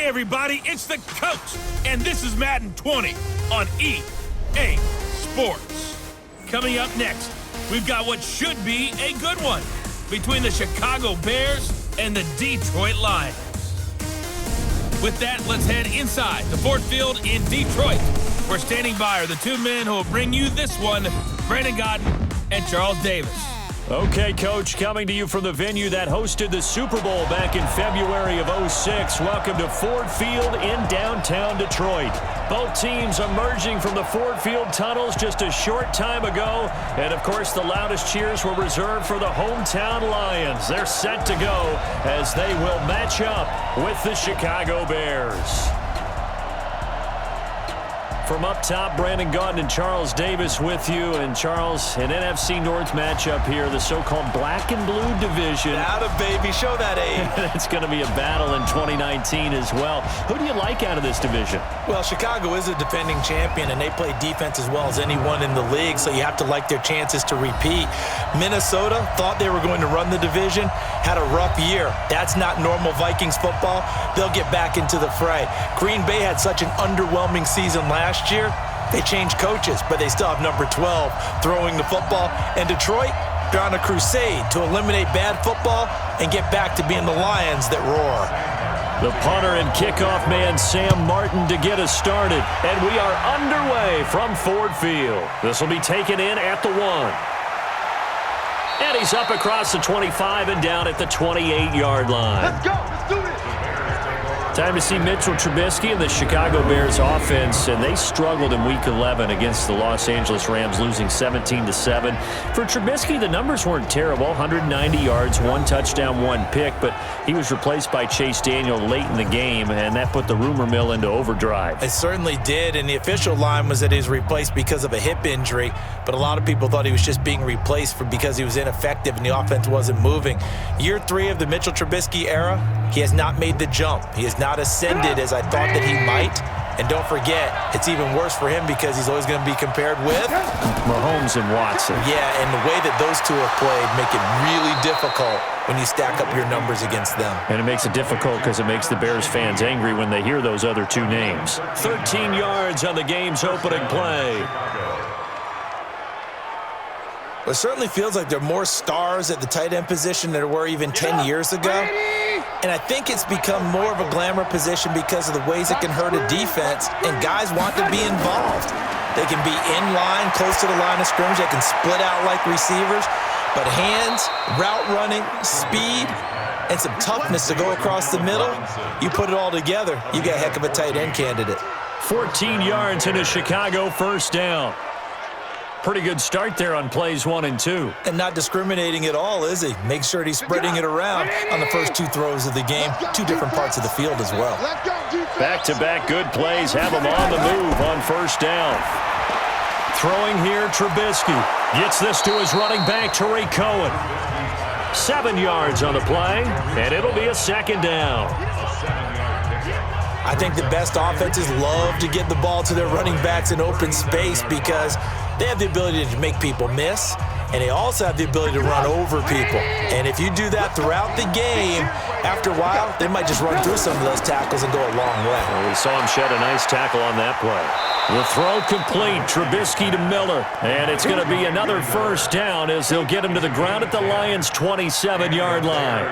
Hey everybody, it's the coach, and this is Madden 20 on EA Sports. Coming up next, we've got what should be a good one between the Chicago Bears and the Detroit Lions. With that, let's head inside the Ford Field in Detroit. We're standing by are the two men who will bring you this one, Brandon Godden and Charles Davis. Okay, Coach, coming to you from the venue that hosted the Super Bowl back in February of '06. Welcome to Ford Field in downtown Detroit. Both teams emerging from the Ford Field tunnels just a short time ago. And, of course, the loudest cheers were reserved for the hometown Lions. They're set to go as they will match up with the Chicago Bears. From up top, Brandon Gaudin and Charles Davis with you. And, Charles, an NFC North matchup here, the so-called black and blue division. Atta baby, show that age. It's going to be a battle in 2019 as well. Who do you like out of this division? Well, Chicago is a defending champion, and they play defense as well as anyone in the league, so you have to like their chances to repeat. Minnesota thought they were going to run the division, had a rough year. That's not normal Vikings football. They'll get back into the fray. Green Bay had such an underwhelming season last year. They changed coaches, but they still have number 12 throwing the football. And Detroit, they're on a crusade to eliminate bad football and get back to being the Lions that roar. The punter and kickoff man, Sam Martin, to get us started. And we are underway from Ford Field. This will be taken in at the 1. And he's up across the 25 and down at the 28-yard line. Let's go. Let's do this. Time to see Mitchell Trubisky and the Chicago Bears offense, and they struggled in Week 11 against the Los Angeles Rams, losing 17-7. For Trubisky, the numbers weren't terrible, 190 yards, 1 touchdown, 1 pick, but he was replaced by Chase Daniel late in the game, and that put the rumor mill into overdrive. It certainly did, and the official line was that he was replaced because of a hip injury, but a lot of people thought he was just being replaced because he was ineffective and the offense wasn't moving. Year 3 of the Mitchell Trubisky era, he has not made the jump. He has not ascended as I thought that he might. And don't forget, it's even worse for him because he's always going to be compared with Mahomes and Watson. Yeah, and the way that those two have played make it really difficult when you stack up your numbers against them. And it makes it difficult because it makes the Bears fans angry when they hear those other two names. 13 yards on the game's opening play. It certainly feels like there are more stars at the tight end position than there were even 10 years ago. And I think it's become more of a glamour position because of the ways it can hurt a defense, and guys want to be involved. They can be in line, close to the line of scrimmage. They can split out like receivers. But hands, route running, speed, and some toughness to go across the middle, you put it all together, you got a heck of a tight end candidate. 14 yards and a Chicago first down. Pretty good start there on plays 1 and 2. And not discriminating at all, is he? Make sure he's spreading it around on the first 2 throws of the game. 2 different parts of the field as well. Back-to-back good plays have him on the move on first down. Throwing here, Trubisky. Gets this to his running back, Tariq Cohen. 7 yards on the play, and it'll be a second down. I think the best offenses love to get the ball to their running backs in open space because they have the ability to make people miss, and they also have the ability to run over people. And if you do that throughout the game, after a while, they might just run through some of those tackles and go a long way. Well, we saw him shed a nice tackle on that play. The throw complete, Trubisky to Miller. And it's going to be another first down as they'll get him to the ground at the Lions' 27-yard line.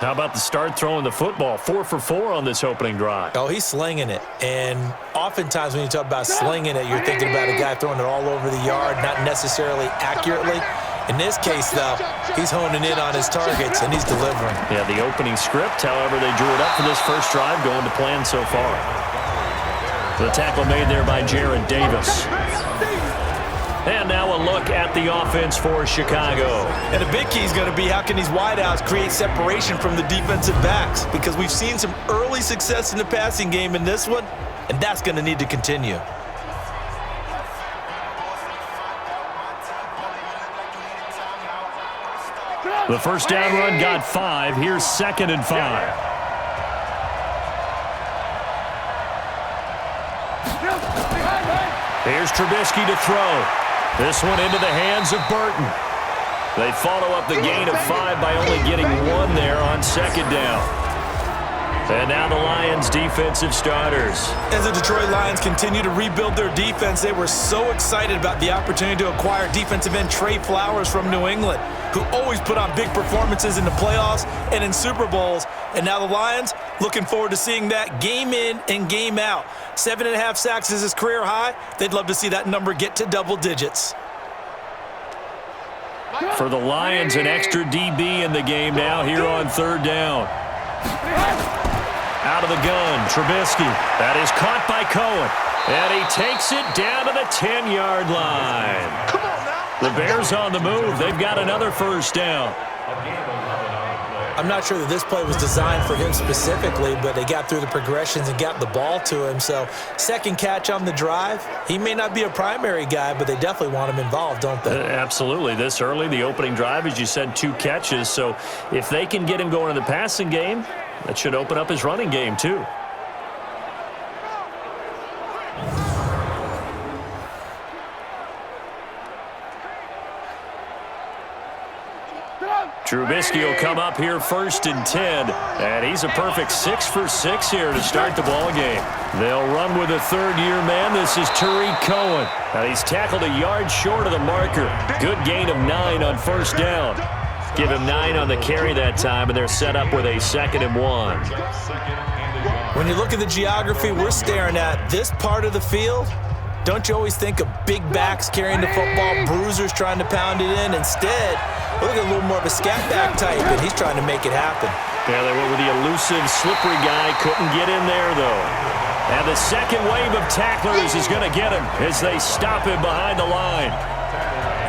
How about the start throwing the football? 4 for 4 on this opening drive. Oh, he's slinging it. And oftentimes when you talk about slinging it, you're thinking about a guy throwing it all over the yard, not necessarily accurately. In this case, though, he's honing in on his targets, and he's delivering. Yeah, the opening script, however, they drew it up for this first drive, going to plan so far. The tackle made there by Jared Davis. And now a look at the offense for Chicago. And a big key is going to be how can these wideouts create separation from the defensive backs, because we've seen some early success in the passing game in this one, and that's going to need to continue. The first down run got 5. Here's 2nd and 5. Here's Trubisky to throw. This one into the hands of Burton. They follow up the gain of 5 by only getting 1 there on 2nd down. And now the Lions defensive starters. As the Detroit Lions continue to rebuild their defense, they were so excited about the opportunity to acquire defensive end Trey Flowers from New England, who always put on big performances in the playoffs and in Super Bowls. And now the Lions looking forward to seeing that game in and game out. 7.5 sacks is his career high. They'd love to see that number get to double digits. For the Lions, an extra DB in the game now here on third down. Out of the gun, Trubisky. That is caught by Cohen. And he takes it down to the 10-yard line. The Bears on the move. They've got another first down. I'm not sure that this play was designed for him specifically, but they got through the progressions and got the ball to him. So second catch on the drive. He may not be a primary guy, but they definitely want him involved, don't they? Absolutely. This early, the opening drive, as you said, 2 catches. So if they can get him going in the passing game, that should open up his running game too. Trubisky will come up here first and 10, and he's a perfect 6 for 6 here to start the ball game. They'll run with a third-year man. This is Tariq Cohen, and he's tackled a yard short of the marker. Good gain of 9 on first down. Give him 9 on the carry that time, and they're set up with a 2nd and 1. When you look at the geography we're staring at, this part of the field, don't you always think of big backs carrying the football, bruisers trying to pound it in? Instead, look at a little more of a scat back type, and he's trying to make it happen. Yeah, they went with the elusive, slippery guy. Couldn't get in there, though. And the second wave of tacklers is going to get him as they stop him behind the line.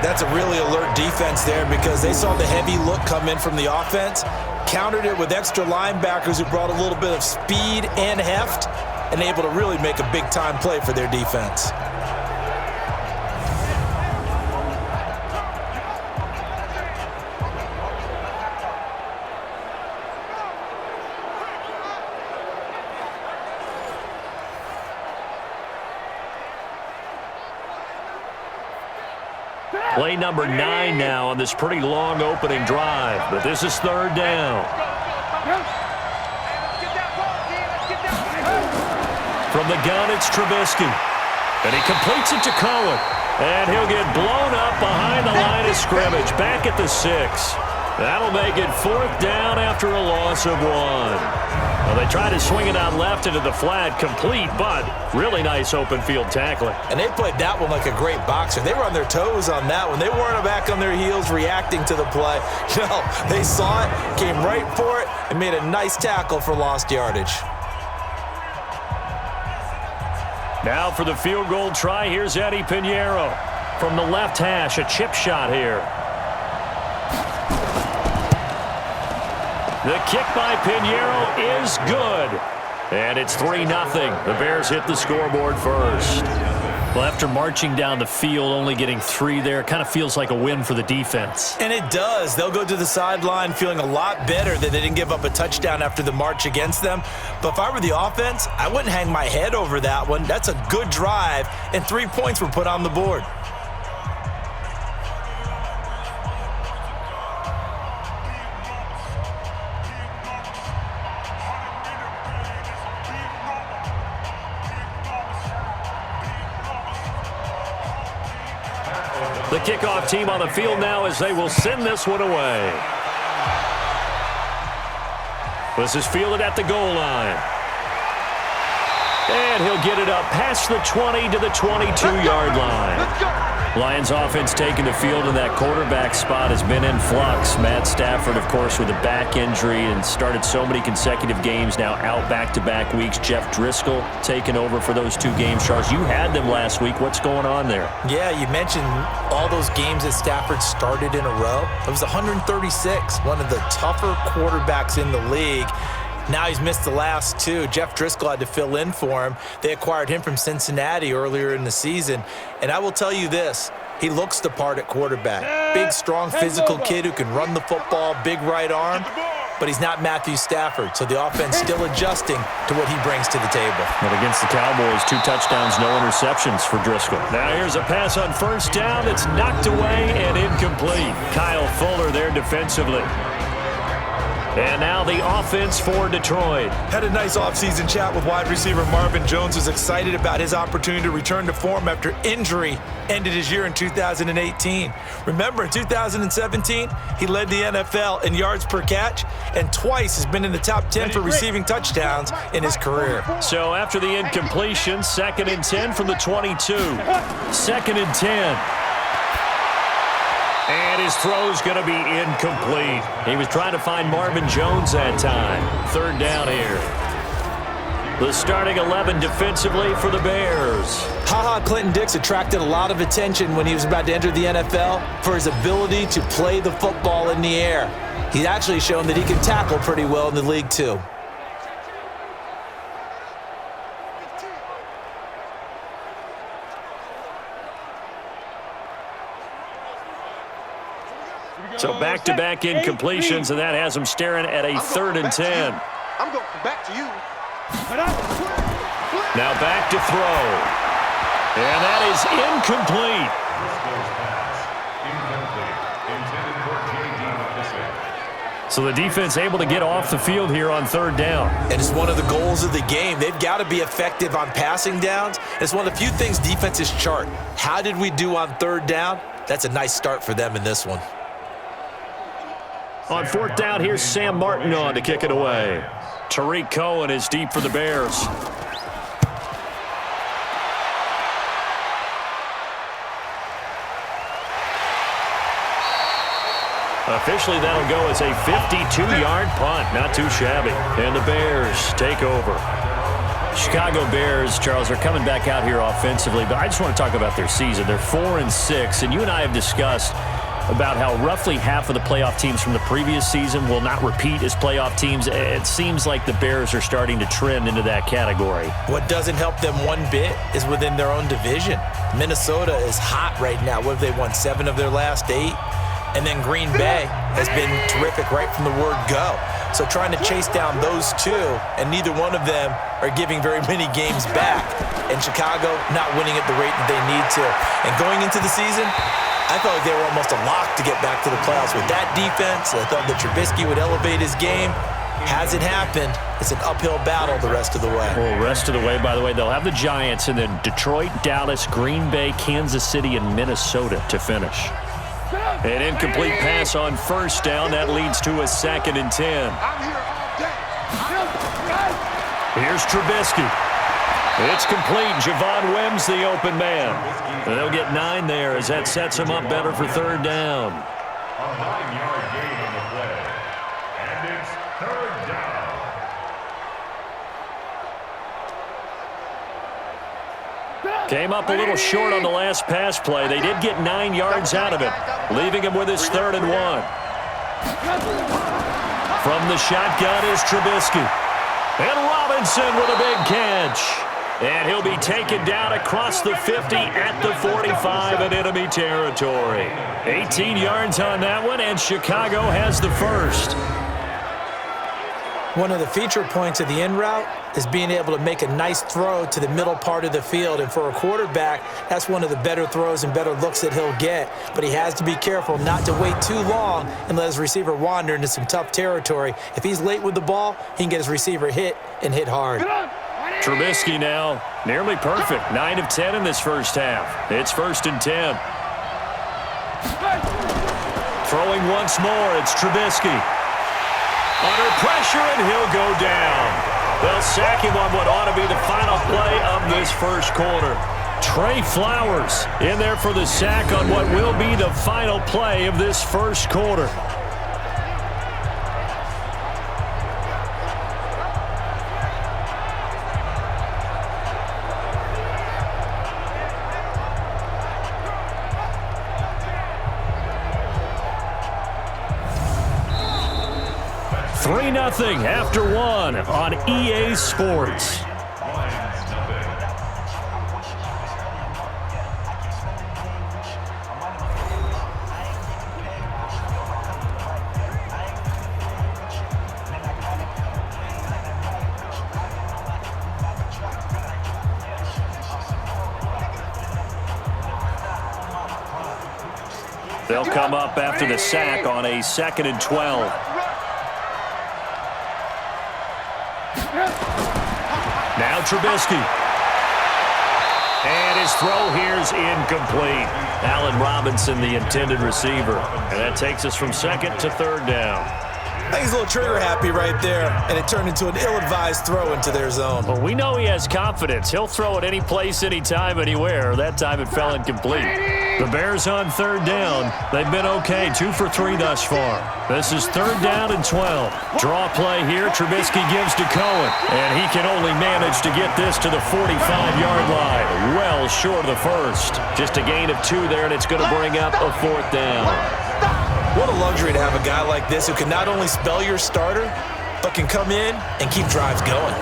That's a really alert defense there because they saw the heavy look come in from the offense, countered it with extra linebackers who brought a little bit of speed and heft, and able to really make a big-time play for their defense. Play number 9 now on this pretty long opening drive, but this is third down. From the gun, it's Trubisky. And he completes it to Cohen. And he'll get blown up behind the line of scrimmage, back at the 6. That'll make it 4th down after a loss of 1. Well, they try to swing it out left into the flat, complete, but really nice open field tackling. And they played that one like a great boxer. They were on their toes on that one. They weren't back on their heels reacting to the play. No, they saw it, came right for it, and made a nice tackle for lost yardage. Now for the field goal try, here's Eddie Pinheiro. From the left hash, a chip shot here. The kick by Pinheiro is good. And it's 3-0. The Bears hit the scoreboard first. Well, after marching down the field, only getting 3 there, kind of feels like a win for the defense. And it does. They'll go to the sideline feeling a lot better that they didn't give up a touchdown after the march against them. But if I were the offense, I wouldn't hang my head over that one. That's a good drive, and 3 points were put on the board. The kickoff team on the field now as they will send this one away. This is fielded at the goal line. And he'll get it up past the 20 to the 22-yard line. Lions offense taking the field, and that quarterback spot has been in flux. Matt Stafford, of course, with a back injury and started so many consecutive games now out back-to-back weeks. Jeff Driscoll taking over for those 2 games. Charles, you had them last week. What's going on there? Yeah, you mentioned all those games that Stafford started in a row. It was 136, one of the tougher quarterbacks in the league. Now he's missed the last 2. Jeff Driscoll had to fill in for him. They acquired him from Cincinnati earlier in the season. And I will tell you this, he looks the part at quarterback. Big, strong, physical kid who can run the football, big right arm. But he's not Matthew Stafford, so the offense still adjusting to what he brings to the table. But against the Cowboys, 2 touchdowns, no interceptions for Driscoll. Now here's a pass on first down. It's knocked away and incomplete. Kyle Fuller there defensively. And now the offense for Detroit. Had a nice offseason chat with wide receiver Marvin Jones, who's excited about his opportunity to return to form after injury ended his year in 2018. Remember, in 2017, he led the NFL in yards per catch and twice has been in the top 10 for receiving touchdowns in his career. So after the incompletion, 2nd and 10 from the 22. 2nd and 10. And his throw's going to be incomplete. He was trying to find Marvin Jones that time. 3rd down here. The starting 11 defensively for the Bears. Clinton Dix attracted a lot of attention when he was about to enter the NFL for his ability to play the football in the air. He's actually shown that he can tackle pretty well in the league, too. So back-to-back incompletions, and that has him staring at a 3rd and 10. I'm going back to you. Now back to throw. And that is incomplete. So the defense able to get off the field here on 3rd down. And it's one of the goals of the game. They've got to be effective on passing downs. It's one of the few things defenses chart. How did we do on 3rd down? That's a nice start for them in this one. On 4th down, here's Sam Martin on to kick it away. Tariq Cohen is deep for the Bears. Officially, that'll go as a 52-yard punt. Not too shabby. And the Bears take over. Chicago Bears, Charles, are coming back out here offensively, but I just want to talk about their season. They're 4-6, and you and I have discussed about how roughly half of the playoff teams from the previous season will not repeat as playoff teams. It seems like the Bears are starting to trend into that category. What doesn't help them one bit is within their own division. Minnesota is hot right now. What have they won, 7 of their last 8? And then Green Bay has been terrific right from the word go. So trying to chase down those 2, and neither one of them are giving very many games back. And Chicago not winning at the rate that they need to. And going into the season, I felt like they were almost a lock to get back to the playoffs with that defense. I thought that Trubisky would elevate his game. Hasn't happened. It's an uphill battle the rest of the way. Well, rest of the way, by the way, they'll have the Giants and then Detroit, Dallas, Green Bay, Kansas City, and Minnesota to finish. An incomplete pass on 1st down. That leads to a 2nd and 10. Here's Trubisky. It's complete. Javon Wims, the open man. And they'll get 9 there as that sets him up better for 3rd down. A 9-yard gain on the play. And it's 3rd down. Came up a little short on the last pass play. They did get 9 yards out of it, leaving him with his 3rd and 1. From the shotgun is Trubisky. And Robinson with a big catch. And he'll be taken down across the 50 at the 45 in enemy territory. 18 yards on that one, and Chicago has the first. One of the feature points of the in route is being able to make a nice throw to the middle part of the field. And for a quarterback, that's one of the better throws and better looks that he'll get. But he has to be careful not to wait too long and let his receiver wander into some tough territory. If he's late with the ball, he can get his receiver hit and hit hard. Trubisky now, nearly perfect. 9 of 10 in this first half. It's 1st and 10. Throwing once more, it's Trubisky. Under pressure, and he'll go down. They'll sack him on what ought to be the final play of this first quarter. Trey Flowers in there for the sack on what will be the final play of this first quarter. Three 3-0 after 1 on EA Sports. They'll come up after the sack on a 2nd and 12. Now Trubisky. And his throw here is incomplete. Allen Robinson, the intended receiver. And that takes us from second to third down. I think he's a little trigger happy right there, and it turned into an ill-advised throw into their zone. Well, we know he has confidence. He'll throw it any place, anytime, anywhere. That time it fell incomplete. The Bears on third down. They've been okay, 2 for 3 thus far. This is third down and 12. Draw play here. Trubisky gives to Cohen, and he can only manage to get this to the 45-yard line. Well short of the first. Just a gain of 2 there, and it's going to bring up a 4th down. What a luxury to have a guy like this who can not only spell your starter, but can come in and keep drives going.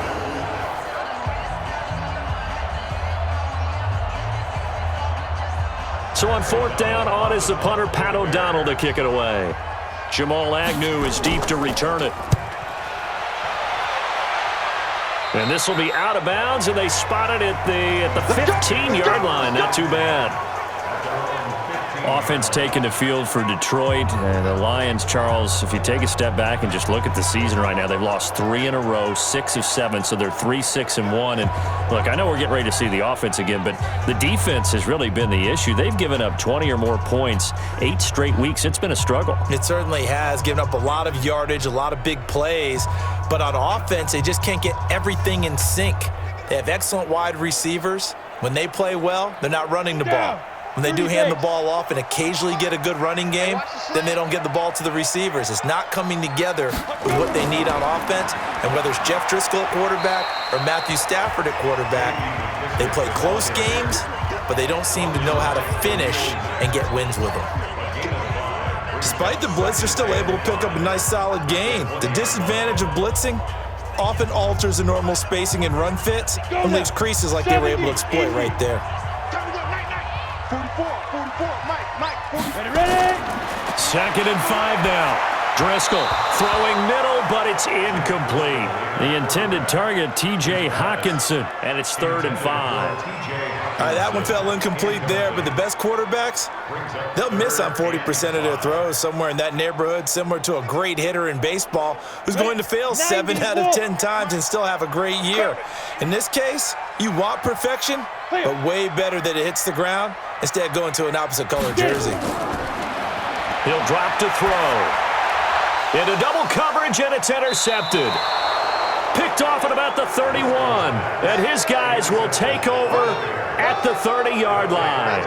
So on 4th down, on is the punter, Pat O'Donnell, to kick it away. Jamal Agnew is deep to return it. And this will be out of bounds, and they spot it at the 15-yard line. Not too bad. Offense taking the field for Detroit. And the Lions, Charles, if you take a step back and just look at the season right now, they've lost 3 in a row, 6 of 7, so they're 3-6-1. And look, I know we're getting ready to see the offense again, but the defense has really been the issue. They've given up 20 or more points 8 straight weeks. It's been a struggle. It certainly has, given up a lot of yardage, a lot of big plays, but on offense, they just can't get everything in sync. They have excellent wide receivers. When they play well, they're not running the ball. When they do hand the ball off and occasionally get a good running game, then they don't get the ball to the receivers. It's not coming together with what they need on offense. And whether it's Jeff Driscoll at quarterback or Matthew Stafford at quarterback, they play close games, but they don't seem to know how to finish and get wins with them. Despite the blitz, they're still able to pick up a nice solid gain. The disadvantage of blitzing often alters the normal spacing and run fits and leaves creases like they were able to exploit right there. 44, Mike, ready? 2nd and 5 now. Driscoll throwing middle, but it's incomplete. The intended target, T.J. Hawkinson, and it's 3rd and 5. All right, that one fell incomplete there, but the best quarterbacks, they'll miss on 40% of their throws, somewhere in that neighborhood, similar to a great hitter in baseball who's going to fail 7 out of 10 times and still have a great year. In this case, you want perfection, but way better that it hits the ground instead of going to an opposite color jersey. He'll drop to throw. Into double coverage, and it's intercepted. Picked off at about the 31, and his guys will take over at the 30-yard line.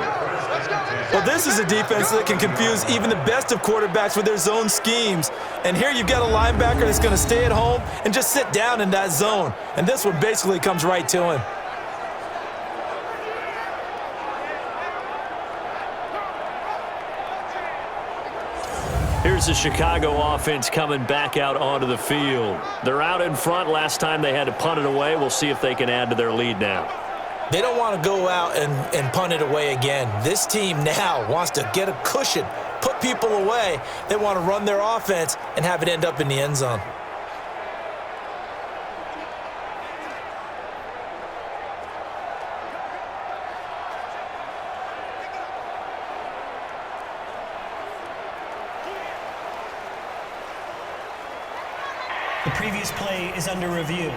Well, this is a defense that can confuse even the best of quarterbacks with their zone schemes. And here you've got a linebacker that's going to stay at home and just sit down in that zone. And this one basically comes right to him. Here's the Chicago offense coming back out onto the field. They're out in front. Last time they had to punt it away. We'll see if they can add to their lead now. They don't want to go out and punt it away again. This team now wants to get a cushion, put people away. They want to run their offense and have it end up in the end zone. The previous play is under review.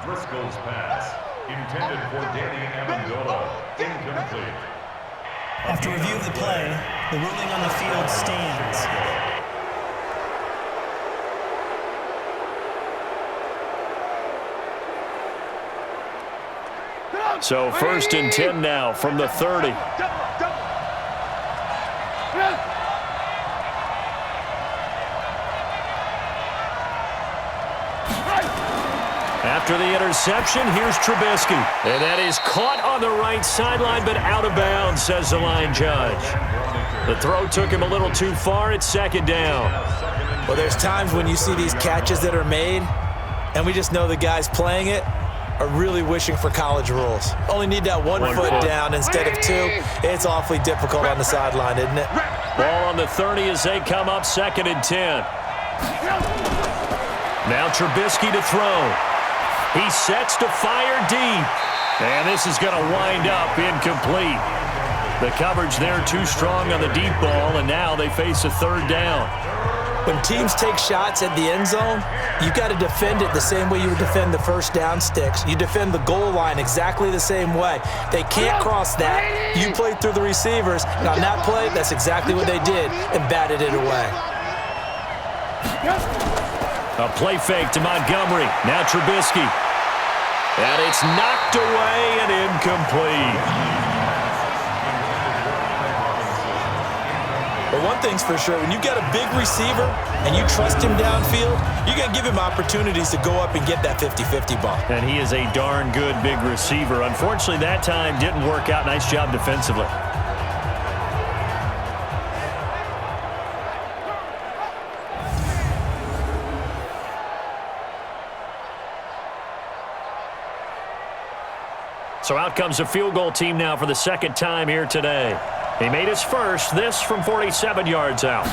Driscoll's pass, intended for Danny Amendola, incomplete. After review of the play, the ruling on the field stands. So 1st and 10 now from the 30. After the interception, here's Trubisky. And that is caught on the right sideline, but out of bounds, says the line judge. The throw took him a little too far. It's 2nd down. Well, there's times when you see these catches that are made, and we just know the guys playing it are really wishing for college rules. Only need that one foot down instead of 2. It's awfully difficult on the sideline, isn't it? Ball on the 30 as they come up 2nd and 10. Now Trubisky to throw. He sets to fire deep. And this is going to wind up incomplete. The coverage there too strong on the deep ball, and now they face a 3rd down. When teams take shots at the end zone, you've got to defend it the same way you would defend the first down sticks. You defend the goal line exactly the same way. They can't cross that. You play through the receivers. And on that play, that's exactly what they did and batted it away. A play fake to Montgomery. Now Trubisky. And it's knocked away and incomplete. But one thing's for sure, when you got a big receiver and you trust him downfield, you're going to give him opportunities to go up and get that 50-50 ball. And he is a darn good big receiver. Unfortunately, that time didn't work out. Nice job defensively. So out comes a field goal team now for the 2nd time here today. He made his first, this from 47 yards out.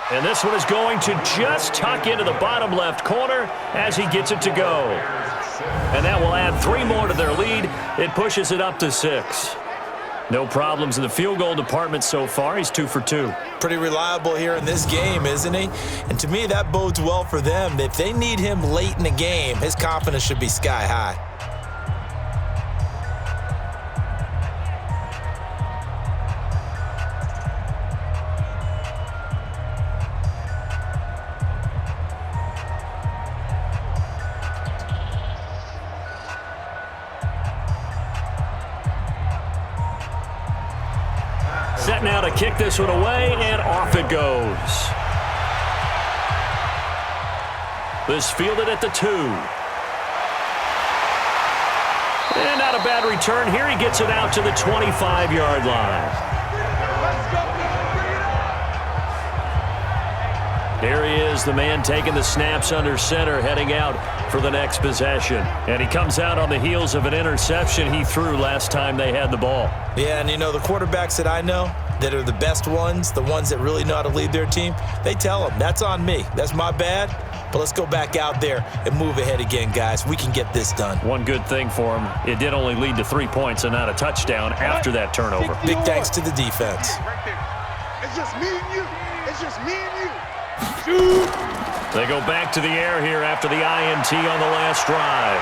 And this one is going to just tuck into the bottom left corner as he gets it to go. And that will add 3 more to their lead. It pushes it up to 6. No problems in the field goal department so far. He's 2 for 2. Pretty reliable here in this game, isn't he? And to me, that bodes well for them. If they need him late in the game, his confidence should be sky high. Set now to kick this one away, and off it goes. This fielded at the 2. And not a bad return here. He gets it out to the 25-yard line. There he is, the man taking the snaps under center, heading out for the next possession. And he comes out on the heels of an interception he threw last time they had the ball. Yeah, and you know, the quarterbacks that I know that are the best ones, the ones that really know how to lead their team, they tell them, that's on me. That's my bad. But let's go back out there and move ahead again, guys. We can get this done. One good thing for him, it did only lead to 3 points and not a touchdown after that turnover. Big thanks to the defense. It's just me and you. It's just me and you. They go back to the air here after the INT on the last drive.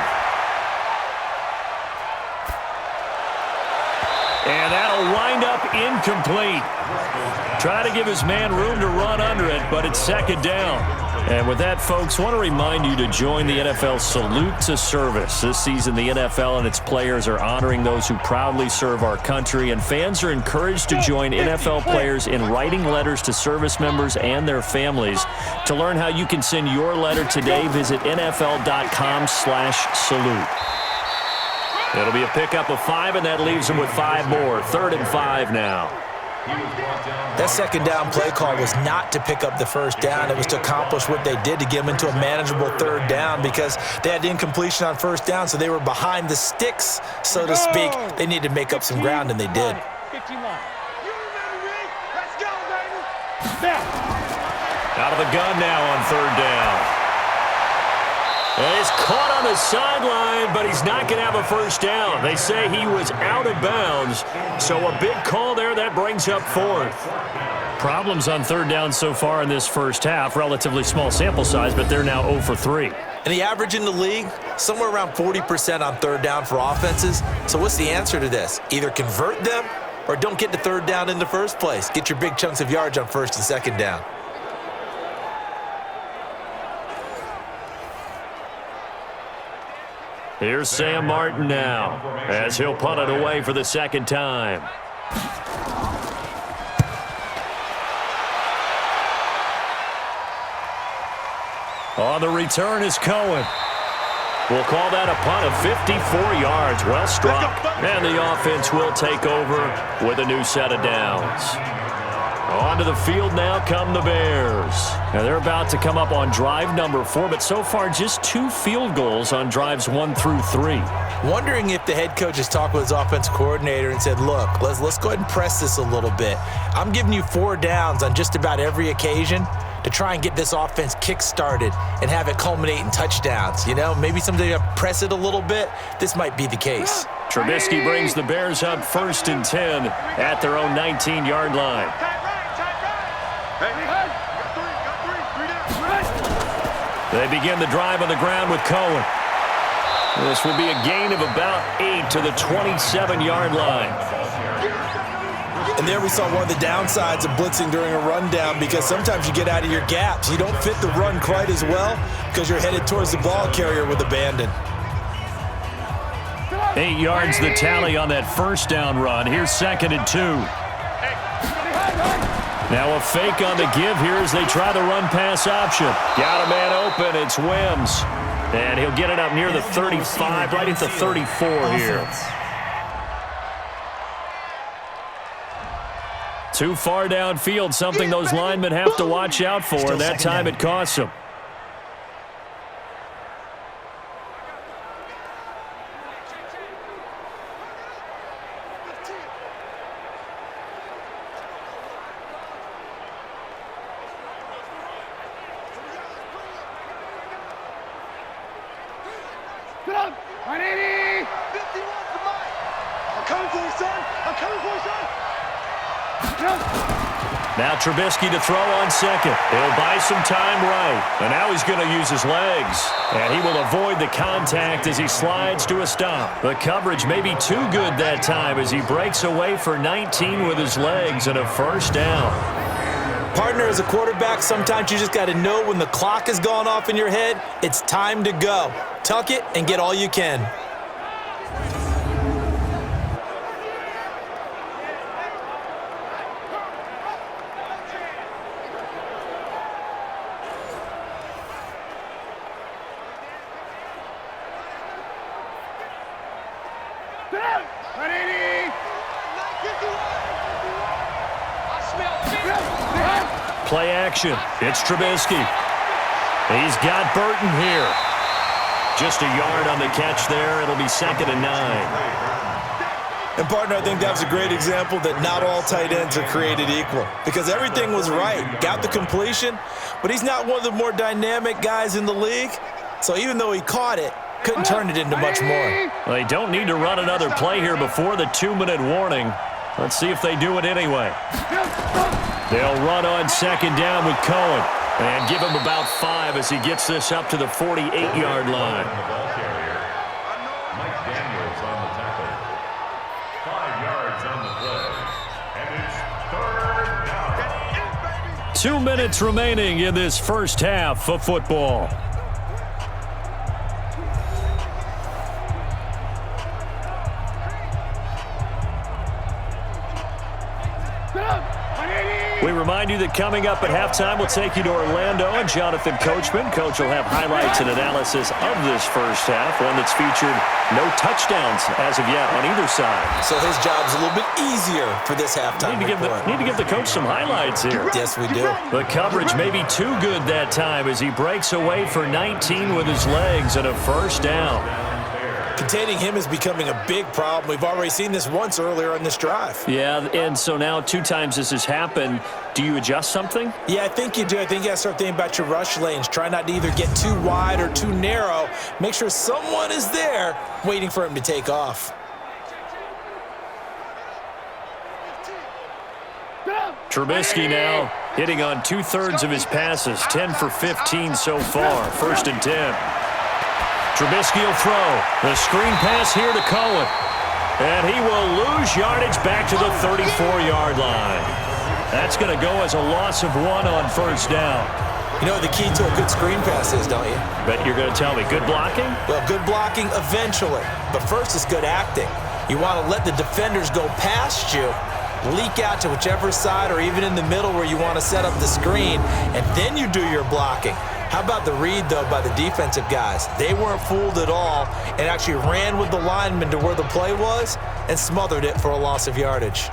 And that'll wind up incomplete. Try to give his man room to run under it, but it's 2nd down. And with that, folks, I want to remind you to join the NFL Salute to Service. This season, the NFL and its players are honoring those who proudly serve our country, and fans are encouraged to join NFL players in writing letters to service members and their families. To learn how you can send your letter today, visit NFL.com/salute. It'll be a pickup of 5, and that leaves them with 5 more. 3rd and 5 now. That 2nd down play call was not to pick up the 1st down. It was to accomplish what they did, to get them into a manageable 3rd down, because they had incompletion on 1st down, so they were behind the sticks, so to speak. They needed to make up some ground, and they did. Out of the gun now on 3rd down. And he's caught on the sideline, but he's not going to have a 1st down. They say he was out of bounds, so a big call there that brings up 4th. Problems on 3rd down so far in this first half. Relatively small sample size, but they're now 0 for 3. And the average in the league, somewhere around 40% on 3rd down for offenses. So what's the answer to this? Either convert them or don't get the 3rd down in the first place. Get your big chunks of yards on 1st and 2nd down. Here's Sam Martin now, as he'll punt it away for the 2nd time. On the return is Cohen. We'll call that a punt of 54 yards. Well struck. And the offense will take over with a new set of downs. Onto the field now come the Bears. Now they're about to come up on drive number 4, but so far just 2 field goals on drives 1 through 3. Wondering if the head coach has talked with his offensive coordinator and said, look, let's go ahead and press this a little bit. I'm giving you 4 downs on just about every occasion to try and get this offense kick-started and have it culminate in touchdowns. You know, maybe someday you press it a little bit. This might be the case. Trubisky brings the Bears up 1st and 10 at their own 19-yard line. They begin the drive on the ground with Cohen. This will be a gain of about 8 to the 27-yard line. And there we saw one of the downsides of blitzing during a rundown, because sometimes you get out of your gaps. You don't fit the run quite as well because you're headed towards the ball carrier with abandon. 8 yards the tally on that 1st down run. Here's 2nd and 2. Now a fake on the give here as they try the run-pass option. Got a man open. It's Wims. And he'll get it up near the 35, right at the 34 here. Too far downfield, something those linemen have to watch out for, and that time it costs them. Now Trubisky to throw on 2nd. He'll buy some time right. And now he's going to use his legs. And he will avoid the contact as he slides to a stop. The coverage may be too good that time as he breaks away for 19 with his legs and a 1st down. Partner, as a quarterback, sometimes you just got to know when the clock has gone off in your head, it's time to go. Tuck it and get all you can. Play action. It's Trubisky. He's got Burton here. Just a yard on the catch there. It'll be 2nd and 9. And, partner, I think that was a great example that not all tight ends are created equal, because everything was right. Got the completion, but he's not one of the more dynamic guys in the league. So even though he caught it, couldn't turn it into much more. Well, they don't need to run another play here before the 2-minute warning. Let's see if they do it anyway. They'll run on 2nd down with Cohen and give him about 5 as he gets this up to the 48-yard line. The ball carrier, Mike Daniels on the tackle. 5 yards on the play. And it's 3rd down. 2 minutes remaining in this first half of football. We remind you that coming up at halftime, we'll take you to Orlando and Jonathan Coachman. Coach will have highlights and analysis of this first half, one that's featured no touchdowns as of yet on either side. So his job's a little bit easier for this halftime report. Need to give the coach some highlights here. Yes, we do. The coverage may be too good that time as he breaks away for 19 with his legs and a 1st down. Containing him is becoming a big problem. We've already seen this once earlier on this drive. Yeah, and so now 2 times this has happened. Do you adjust something? Yeah, I think you do. I think you got to start thinking about your rush lanes. Try not to either get too wide or too narrow. Make sure someone is there waiting for him to take off. Trubisky now hitting on 2/3 of his passes, 10 for 15 so far, 1st and 10. Trubisky will throw. The screen pass here to Cohen. And he will lose yardage back to the 34-yard line. That's going to go as a loss of 1 on 1st down. You know what the key to a good screen pass is, don't you? Bet you're going to tell me. Good blocking? Well, good blocking eventually. But first is good acting. You want to let the defenders go past you, leak out to whichever side or even in the middle where you want to set up the screen, and then you do your blocking. How about the read, though, by the defensive guys? They weren't fooled at all and actually ran with the lineman to where the play was and smothered it for a loss of yardage.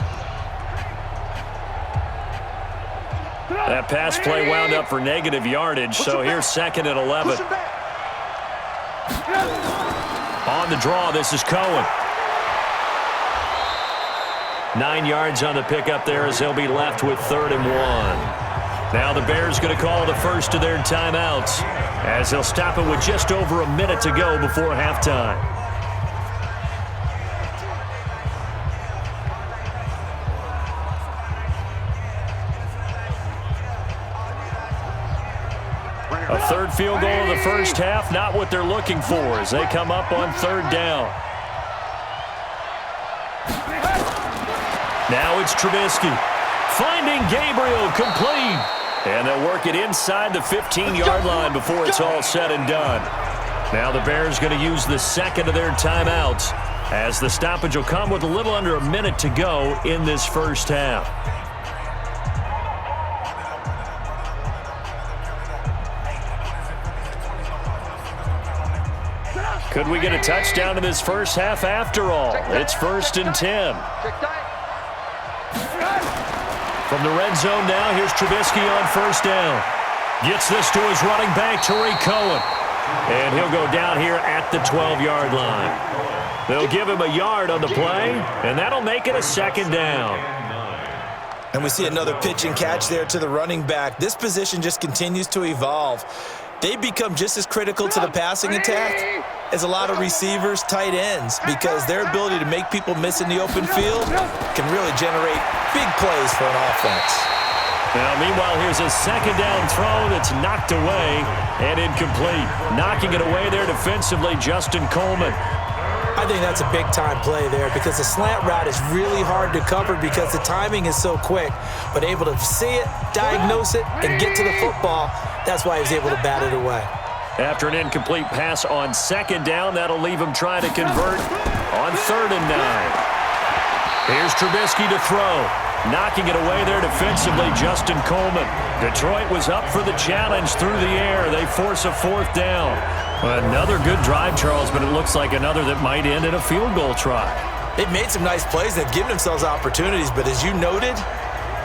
That pass play wound up for negative yardage, so here's 2nd and 11. On the draw, this is Cohen. 9 yards on the pickup there as they'll be left with 3rd and 1. Now the Bears going to call the first of their timeouts as they'll stop it with just over a minute to go before halftime. A 3rd field goal in the first half, not what they're looking for as they come up on 3rd down. Now it's Trubisky. Finding Gabriel, complete. And they'll work it inside the 15-yard line before it's all said and done. Now the Bears going to use the 2nd of their timeouts as the stoppage will come with a little under a minute to go in this first half. Could we get a touchdown in this first half after all? It's 1st and 10. From the red zone now, here's Trubisky on 1st down. Gets this to his running back, Tariq Cohen. And he'll go down here at the 12-yard line. They'll give him a yard on the play, and that'll make it a 2nd down. And we see another pitch and catch there to the running back. This position just continues to evolve. They become just as critical to the passing attack as a lot of receivers, tight ends, because their ability to make people miss in the open field can really generate big plays for an offense. Now, meanwhile, here's a 2nd down throw that's knocked away and incomplete. Knocking it away there defensively, Justin Coleman. I think that's a big-time play there because the slant route is really hard to cover because the timing is so quick. But able to see it, diagnose it, and get to the football, that's why he was able to bat it away. After an incomplete pass on 2nd down, that'll leave him trying to convert on 3rd and 9. Here's Trubisky to throw. Knocking it away there defensively, Justin Coleman. Detroit was up for the challenge through the air. They force a 4th down. Another good drive, Charles, but it looks like another that might end in a field goal try. They've made some nice plays. They've given themselves opportunities, but as you noted,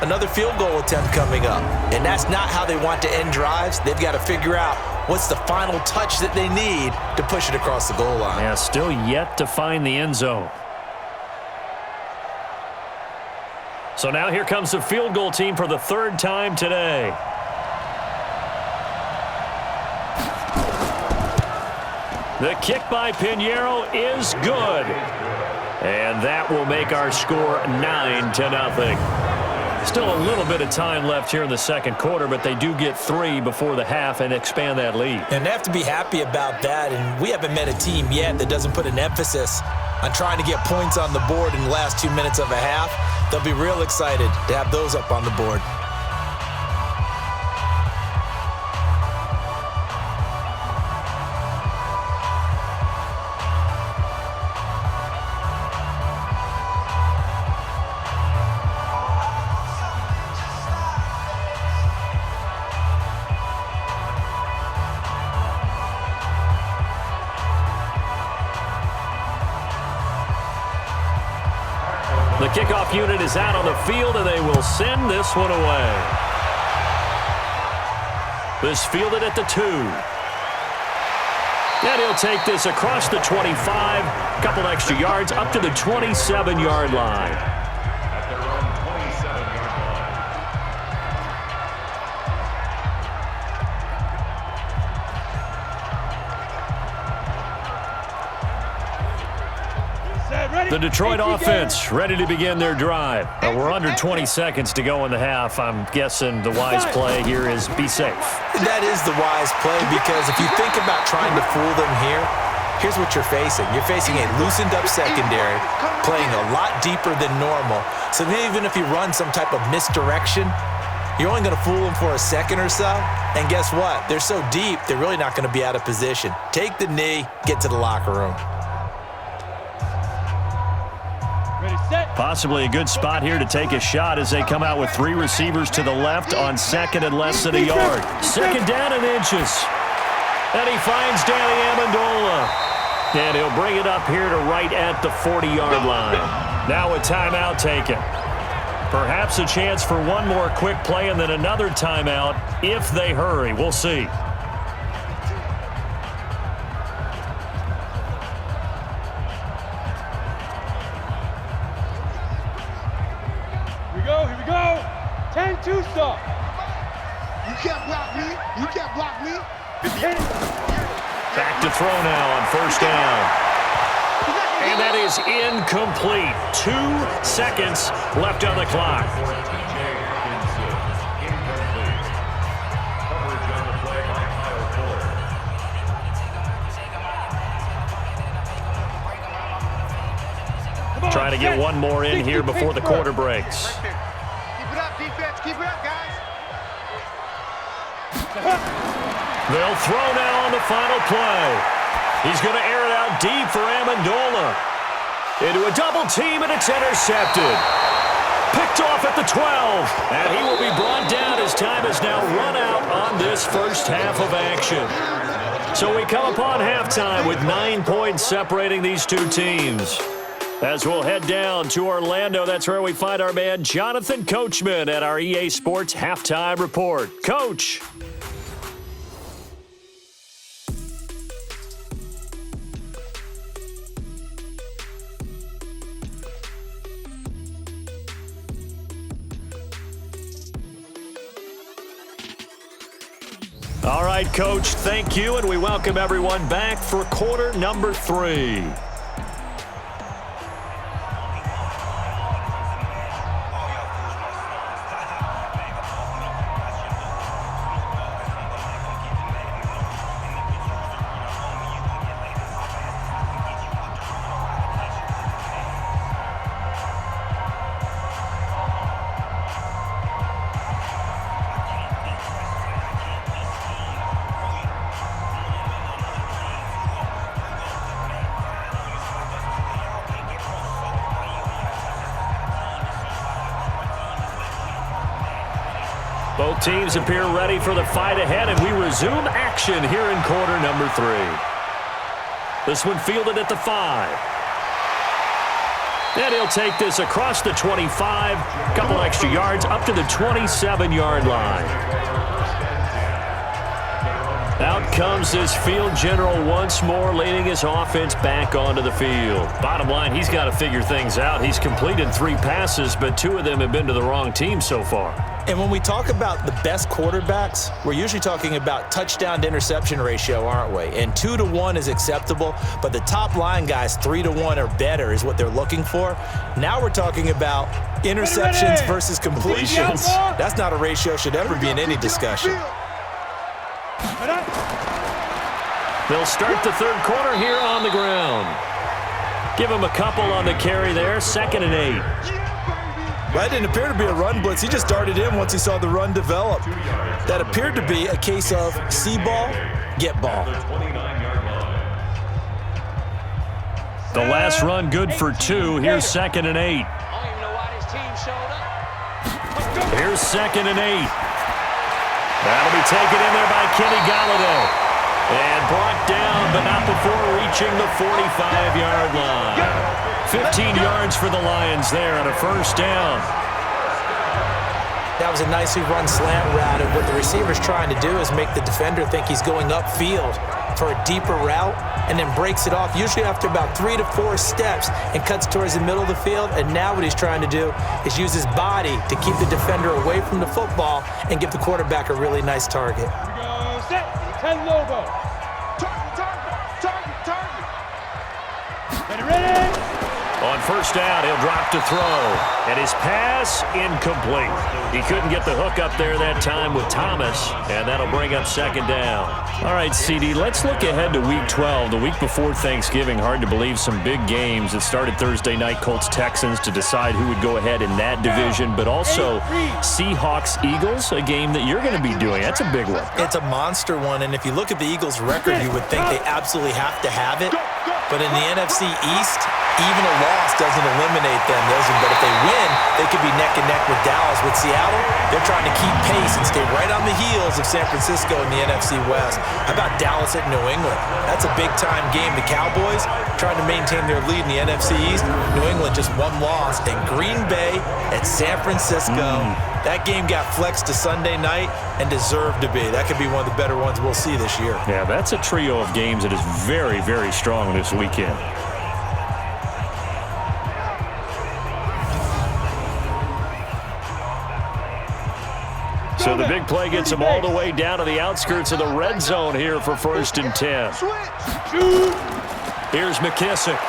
another field goal attempt coming up. And that's not how they want to end drives. They've got to figure out what's the final touch that they need to push it across the goal line. Yeah, still yet to find the end zone. So now here comes the field goal team for the 3rd time today. The kick by Pinheiro is good. And that will make our score 9-0. Still a little bit of time left here in the 2nd quarter, but they do get 3 before the half and expand that lead. And they have to be happy about that. And we haven't met a team yet that doesn't put an emphasis on trying to get points on the board in the last 2 minutes of a half. They'll be real excited to have those up on the board. The kickoff unit is out on the field, and they will send this one away. This fielded at the 2. And he'll take this across the 25, a couple extra yards, up to the 27-yard line. At their own 27-yard line. The Detroit offense ready to begin their drive. We're under 20 seconds to go in the half. I'm guessing the wise play here is be safe. That is the wise play because if you think about trying to fool them here, here's what you're facing. You're facing a loosened-up secondary, playing a lot deeper than normal. So even if you run some type of misdirection, you're only going to fool them for a second or so. And guess what? They're so deep, they're really not going to be out of position. Take the knee, get to the locker room. Possibly a good spot here to take a shot as they come out with 3 receivers to the left on 2nd and less than a yard. 2nd down and inches. And he finds Danny Amendola. And he'll bring it up here to right at the 40-yard line. Now a timeout taken. Perhaps a chance for one more quick play and then another timeout if they hurry. We'll see. Here we go. 10-2 stop. You can't block me. You can't block me. Back to throw now on first down. And that is incomplete. 2 seconds left on the clock. Trying to get one more in here before the quarter breaks. Keep it up, defense. Keep it up, guys. They'll throw now on the final play. He's going to air it out deep for Amendola. Into a double team, and it's intercepted. Picked off at the 12. And he will be brought down as time has now run out on this first half of action. So we come upon halftime with 9 points separating these two teams. As we'll head down to Orlando, that's where we find our man Jonathan Coachman at our EA Sports Halftime Report. Coach. All right, Coach, thank you, and we welcome everyone back for quarter number 3. Both teams appear ready for the fight ahead, and we resume action here in quarter number 3. This one fielded at the 5. And he'll take this across the 25, couple extra yards up to the 27-yard line. Out comes this field general once more, leading his offense back onto the field. Bottom line, he's got to figure things out. He's completed 3 passes, but 2 of them have been to the wrong team so far. And when we talk about the best quarterbacks, we're usually talking about touchdown to interception ratio, aren't we? And 2 to 1 is acceptable, but the top line guys, 3 to 1 or better is what they're looking for. Now we're talking about interceptions versus completions. That's not a ratio should ever be in any discussion. They'll start the third quarter here on the ground. Give him a couple on the carry there, 2nd and 8. That didn't appear to be a run blitz. He just darted in once he saw the run develop. That appeared to be a case of see ball, get ball. The last run good for 2. Here's 2nd and 8. Here's 2nd and 8. That'll be taken in there by Kenny Golladay. And brought down, but not before reaching the 45-yard line. 15 yards for the Lions there on a first down. That was a nicely run slant route, and what the receiver's trying to do is make the defender think he's going upfield for a deeper route and then breaks it off, usually after about 3 to 4 steps, and cuts towards the middle of the field. And now what he's trying to do is use his body to keep the defender away from the football and give the quarterback a really nice target. 10 logo. Target. Ready. On first down, he'll drop to throw. And his pass, incomplete. He couldn't get the hook up there that time with Thomas, and that'll bring up 2nd down. All right, CD, let's look ahead to Week 12, the week before Thanksgiving. Hard to believe some big games. It started Thursday night, Colts-Texans, to decide who would go ahead in that division, but also Seahawks-Eagles, a game that you're going to be doing. That's a big one. It's a monster one, and if you look at the Eagles' record, you would think they absolutely have to have it. But in the NFC East, even a loss doesn't eliminate them. But if they win, they could be neck and neck with Dallas. With Seattle, they're trying to keep pace and stay right on the heels of San Francisco in the NFC West. How about Dallas at New England? That's a big-time game. The Cowboys trying to maintain their lead in the NFC East. New England just one loss. And Green Bay at San Francisco. That game got flexed to Sunday night and deserved to be. That could be one of the better ones we'll see this year. Yeah, that's a trio of games that is very, very strong this weekend. So the big play gets them all the way down to the outskirts of the red zone here for 1st and 10. Here's McKissick.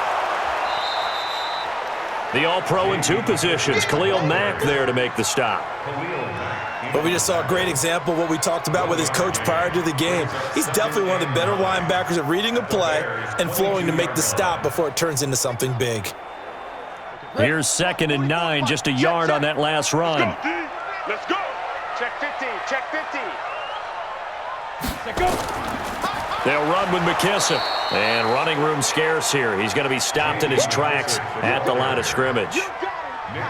The All-Pro in 2 positions. Khalil Mack there to make the stop. But we just saw a great example of what we talked about with his coach prior to the game. He's definitely one of the better linebackers at reading a play and flowing to make the stop before it turns into something big. Here's 2nd and 9, just a yard on that last run. Let's go. Check 50. Check 50. Let's go. They'll run with McKissick. And running room scarce here. He's going to be stopped in his tracks at the line of scrimmage.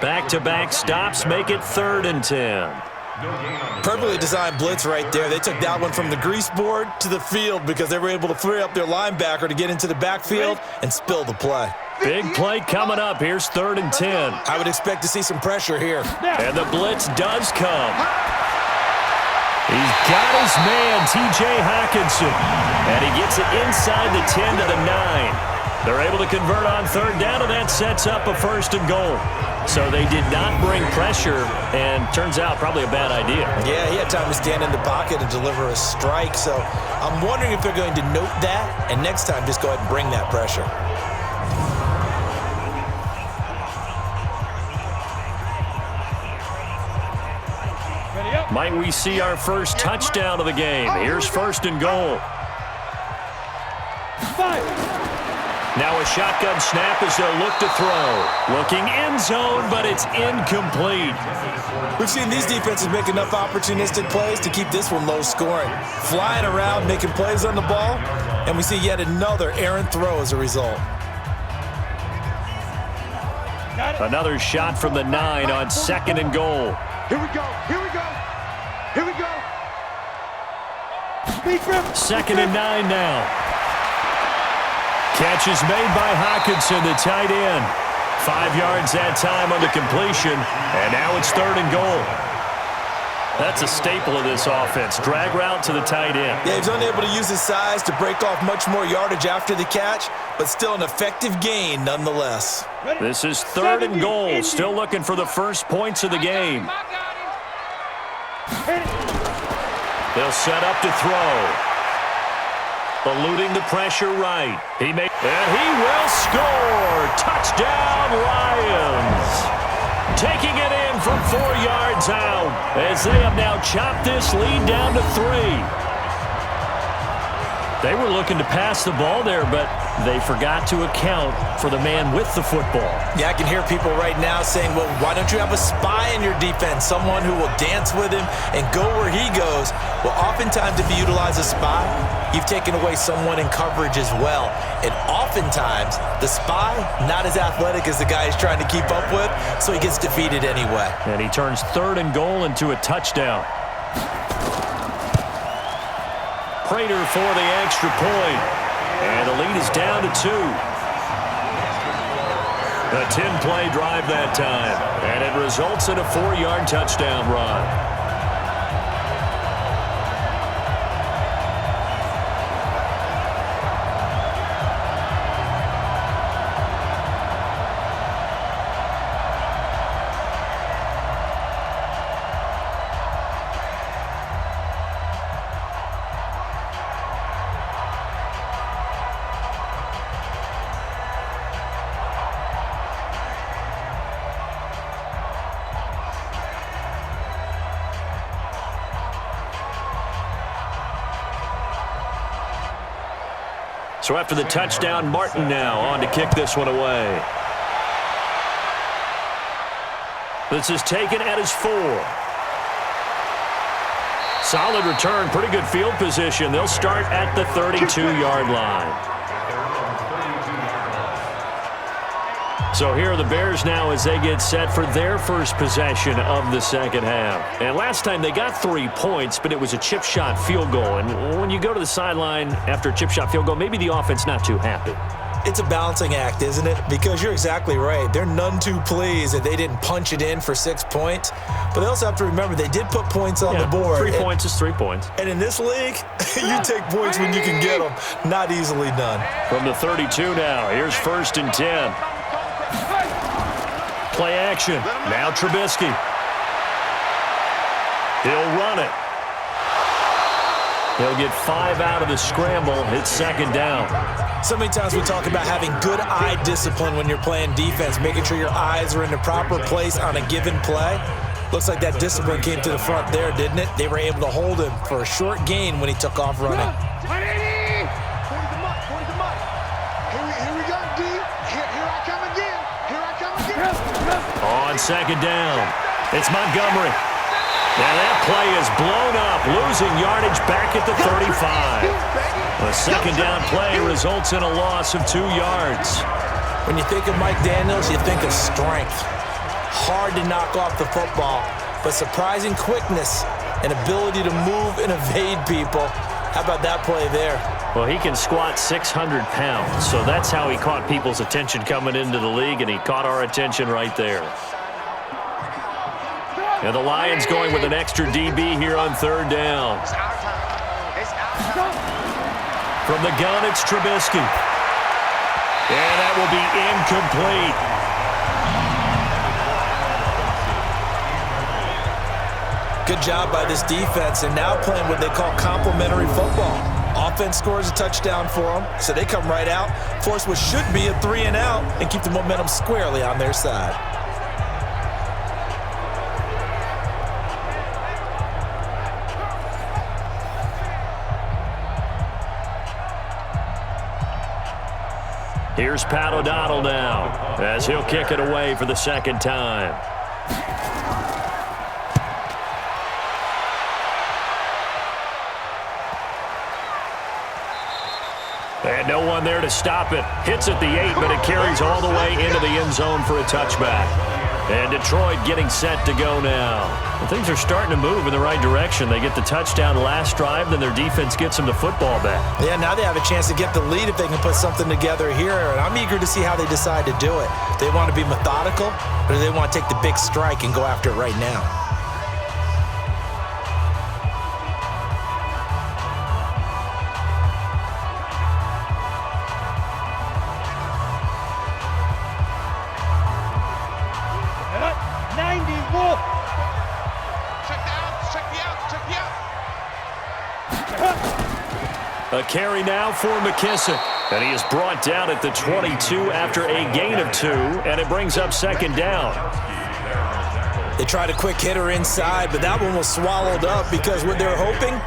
Back-to-back stops make it 3rd and 10. Perfectly designed blitz right there. They took that one from the grease board to the field because they were able to free up their linebacker to get into the backfield and spill the play. Big play coming up. Here's 3rd and 10. I would expect to see some pressure here. And the blitz does come. He's got his man, T.J. Hawkinson. And he gets it inside the 10 to the 9. They're able to convert on 3rd down, and that sets up a 1st and goal. So they did not bring pressure, and turns out probably a bad idea. Yeah, he had time to stand in the pocket and deliver a strike. So I'm wondering if they're going to note that, and next time just go ahead and bring that pressure. Might we see our first touchdown of the game? Here's 1st and goal. Now a shotgun snap as they'll look to throw. Looking end zone, but it's incomplete. We've seen these defenses make enough opportunistic plays to keep this one low scoring. Flying around, making plays on the ball, and we see yet another errant throw as a result. Another shot from the 9 on 2nd and goal. Here we go. Here we go. Here we go. 2nd and 9 now. Catch is made by Hawkinson, the tight end. 5 yards that time on the completion, and now it's 3rd and goal. That's a staple of this offense. Drag route to the tight end. Yeah, he's unable to use his size to break off much more yardage after the catch, but still an effective gain nonetheless. This is 3rd and goal. Still looking for the first points of the game. They'll set up to throw. Eluding the pressure right. And he will score. Touchdown, Lions. Taking it in from 4 yards out as they have now chopped this lead down to 3. They were looking to pass the ball there, but they forgot to account for the man with the football. Yeah, I can hear people right now saying, well, why don't you have a spy in your defense, someone who will dance with him and go where he goes? Well, oftentimes if you utilize a spy, you've taken away someone in coverage as well. And oftentimes, the spy, not as athletic as the guy he's trying to keep up with, so he gets defeated anyway. And he turns 3rd and goal into a touchdown. Prater for the extra point. And the lead is down to 2. A 10-play drive that time. And it results in a 4-yard touchdown run. So after the touchdown, Martin now on to kick this one away. This is taken at his 4. Solid return, pretty good field position. They'll start at the 32-yard line. So here are the Bears now as they get set for their first possession of the second half. And last time they got 3 points, but it was a chip shot field goal. And when you go to the sideline after a chip shot field goal, maybe the offense not too happy. It's a balancing act, isn't it? Because you're exactly right. They're none too pleased that they didn't punch it in for 6 points. But they also have to remember they did put points on the board. 3 points is 3 points. And in this league, you take points when you can get them. Not easily done. From the 32 now, here's 1st and 10. Play action. Now Trubisky. He'll run it. He'll get 5 out of the scramble. It's 2nd down. So many times we talk about having good eye discipline when you're playing defense, making sure your eyes are in the proper place on a given play. Looks like that discipline came to the front there, didn't it? They were able to hold him for a short gain when he took off running. 180! 40 the mutt, 40 the mutt. Here we go, D. Here I come again. Here I come again. On 2nd down, it's Montgomery. And that play is blown up, losing yardage back at the 35. A 2nd down play results in a loss of 2 yards. When you think of Mike Daniels, you think of strength. Hard to knock off the football, but surprising quickness and ability to move and evade people. How about that play there? Well, he can squat 600 pounds, so that's how he caught people's attention coming into the league, and he caught our attention right there. And the Lions going with an extra DB here on 3rd down. From the gun, it's Trubisky. And that will be incomplete. Good job by this defense, and now playing what they call complementary football. Offense scores a touchdown for them, so they come right out, force what should be a 3-and-out, and keep the momentum squarely on their side. Here's Pat O'Donnell now as he'll kick it away for the 2nd time. And no one there to stop it. Hits at the 8, but it carries all the way into the end zone for a touchback. And Detroit getting set to go now. Well, things are starting to move in the right direction. They get the touchdown last drive, then their defense gets them the football back. Yeah, now they have a chance to get the lead if they can put something together here, and I'm eager to see how they decide to do it. Do they want to be methodical, or do they want to take the big strike and go after it right now? A carry now for McKissick. And he is brought down at the 22 after a gain of 2, and it brings up 2nd down. They tried a quick hitter inside, but that one was swallowed up because what they're hoping,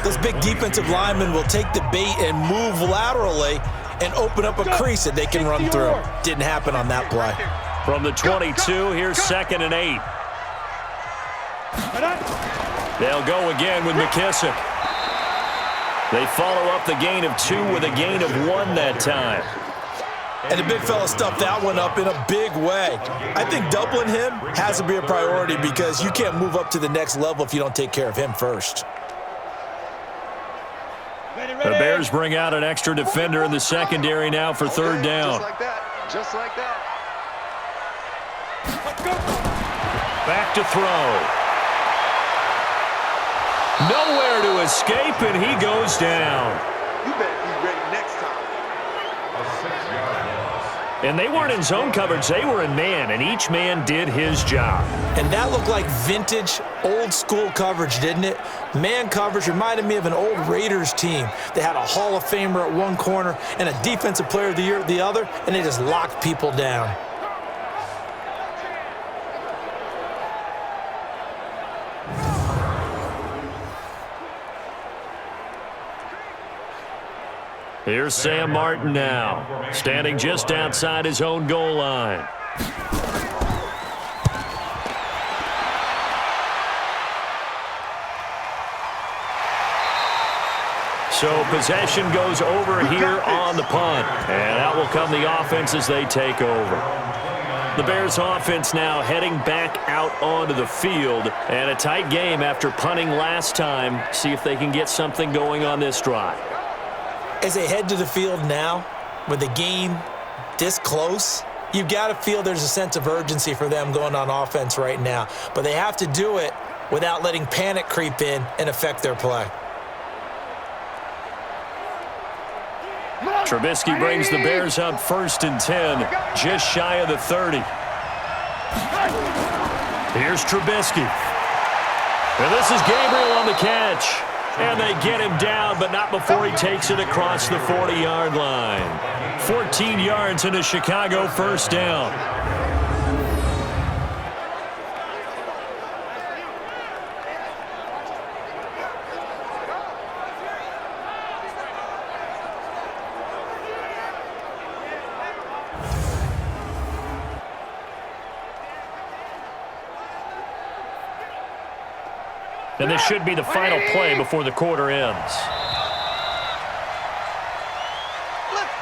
those big defensive linemen will take the bait and move laterally and open up a crease that they can run through. Didn't happen on that play. From the 22, here's 2nd and 8. They'll go again with McKissick. They follow up the gain of 2 with a gain of 1 that time. And the big fella stuffed that one up in a big way. I think doubling him has to be a priority because you can't move up to the next level if you don't take care of him first. The Bears bring out an extra defender in the secondary now for 3rd down. Just like that. Just like that. Back to throw. Nowhere to escape, and he goes down. You better be ready next time. A 6-yard loss. And they weren't in zone coverage. They were in man, and each man did his job. And that looked like vintage, old-school coverage, didn't it? Man coverage reminded me of an old Raiders team. They had a Hall of Famer at one corner and a Defensive Player of the Year at the other, and they just locked people down. Here's Sam Martin now, standing just outside his own goal line. So possession goes over here on the punt. And out will come the offense as they take over. The Bears offense now heading back out onto the field. And a tight game after punting last time. See if they can get something going on this drive. As they head to the field now, with the game this close, you've got to feel there's a sense of urgency for them going on offense right now. But they have to do it without letting panic creep in and affect their play. Trubisky brings the Bears up 1st and 10, just shy of the 30. Here's Trubisky. And this is Gabriel on the catch. And they get him down, but not before he takes it across the 40-yard line. 14 yards and a Chicago first down. And this should be the final play before the quarter ends.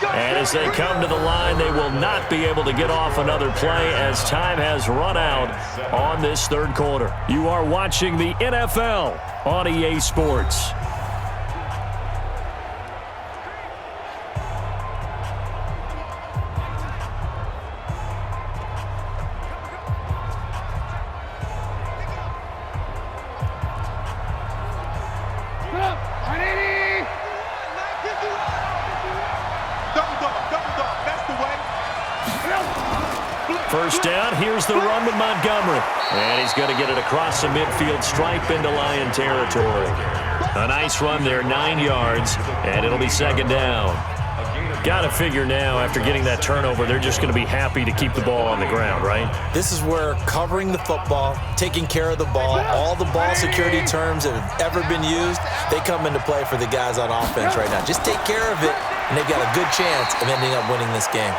And as they come to the line, they will not be able to get off another play as time has run out on this third quarter. You are watching the NFL on EA Sports. First down, here's the run with Montgomery. And he's going to get it across the midfield stripe into Lion territory. A nice run there, 9 yards, and it'll be second down. Got to figure now, after getting that turnover, they're just going to be happy to keep the ball on the ground, right? This is where covering the football, taking care of the ball, all the ball security terms that have ever been used, they come into play for the guys on offense right now. Just take care of it, and they've got a good chance of ending up winning this game.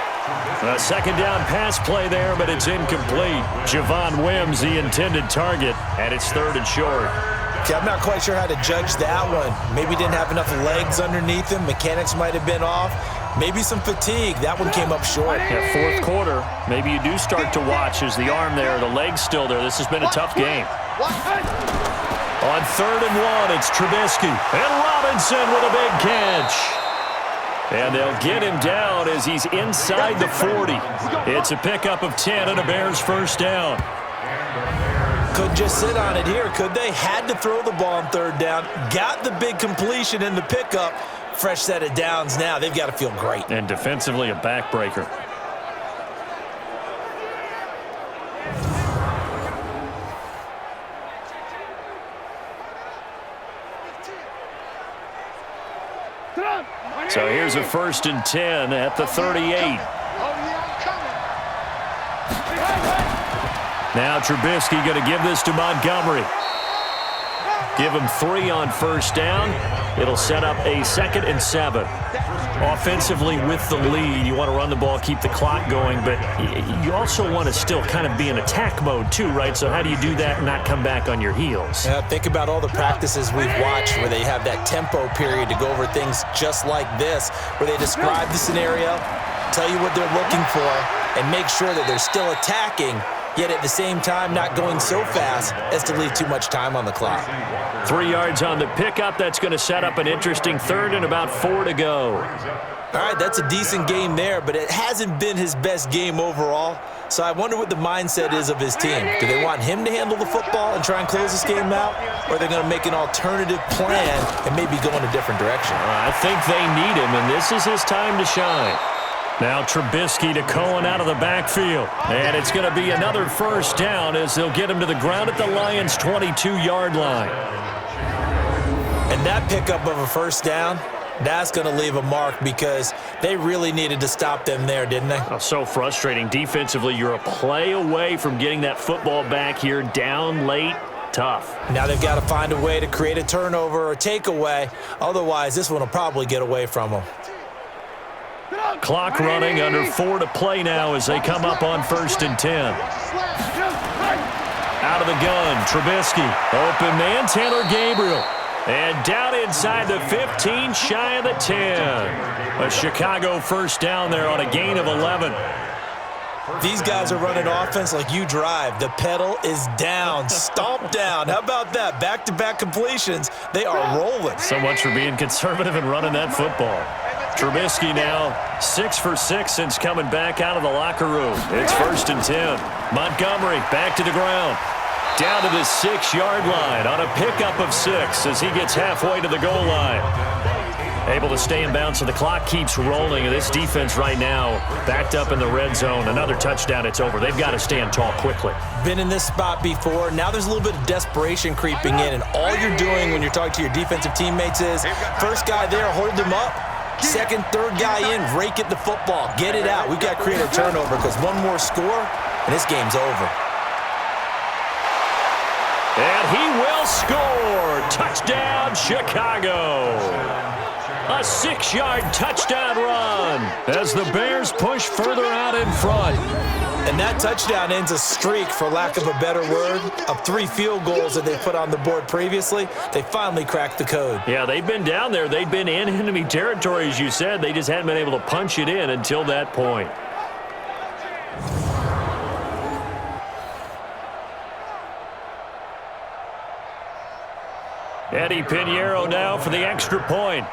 A second down pass play there, but it's incomplete. Javon Wims, the intended target, and it's 3rd and short. Okay, I'm not quite sure how to judge that one. Maybe didn't have enough legs underneath him. Mechanics might have been off. Maybe some fatigue. That one came up short. Yeah, fourth quarter. Maybe you do start to watch as the arm there, the leg's still there. This has been a tough game. On 3rd and 1, it's Trubisky. And Robinson with a big catch. And they'll get him down as he's inside the 40. It's a pickup of 10 and a Bears first down. Couldn't just sit on it here, could they? Had to throw the ball on 3rd down. Got the big completion in the pickup. Fresh set of downs now. They've got to feel great. And defensively, a backbreaker. So here's a 1st and 10 at the 38. Now Trubisky going to give this to Montgomery. Give him 3 on first down. It'll set up a 2nd and 7. Offensively with the lead, you want to run the ball, keep the clock going, but you also want to still kind of be in attack mode too, right? So how do you do that and not come back on your heels? Yeah, think about all the practices we've watched where they have that tempo period to go over things just like this, where they describe the scenario, tell you what they're looking for, and make sure that they're still attacking, yet at the same time not going so fast as to leave too much time on the clock. 3 yards on the pickup. That's going to set up an interesting 3rd and about 4 to go. All right, that's a decent game there, but it hasn't been his best game overall. So I wonder what the mindset is of his team. Do they want him to handle the football and try and close this game out? Or are they going to make an alternative plan and maybe go in a different direction? I think they need him, and this is his time to shine. Now Trubisky to Cohen out of the backfield. And it's going to be another first down as they'll get him to the ground at the Lions' 22-yard line. And that pickup of a first down, that's going to leave a mark because they really needed to stop them there, didn't they? Oh, so frustrating. Defensively, you're a play away from getting that football back here down late. Tough. Now they've got to find a way to create a turnover or takeaway. Otherwise, this one will probably get away from them. Clock running, under 4 to play now as they come up on 1st and 10. Out of the gun, Trubisky. Open man, Taylor Gabriel. And down inside the 15, shy of the 10. A Chicago first down there on a gain of 11. These guys are running offense like you drive. The pedal is down, stomp down. How about that? Back-to-back completions. They are rolling. So much for being conservative and running that football. Trubisky now 6 for 6 since coming back out of the locker room. It's 1st and 10. Montgomery back to the ground. Down to the 6-yard line on a pickup of 6 as he gets halfway to the goal line. Able to stay in bounds, so the clock keeps rolling. And this defense right now backed up in the red zone. Another touchdown, it's over. They've got to stand tall quickly. Been in this spot before. Now there's a little bit of desperation creeping in. And all you're doing when you're talking to your defensive teammates is, first guy there, hold him up. Second, third guy in, rake at the football. Get it out. We've got to create a turnover because one more score, and this game's over. And he will score. Touchdown, Chicago. A 6-yard touchdown run as the Bears push further out in front. And that touchdown ends a streak, for lack of a better word, of 3 field goals that they put on the board previously. They finally cracked the code. Yeah, they've been down there. They've been in enemy territory, as you said. They just hadn't been able to punch it in until that point. Eddie Pinheiro now for the extra point.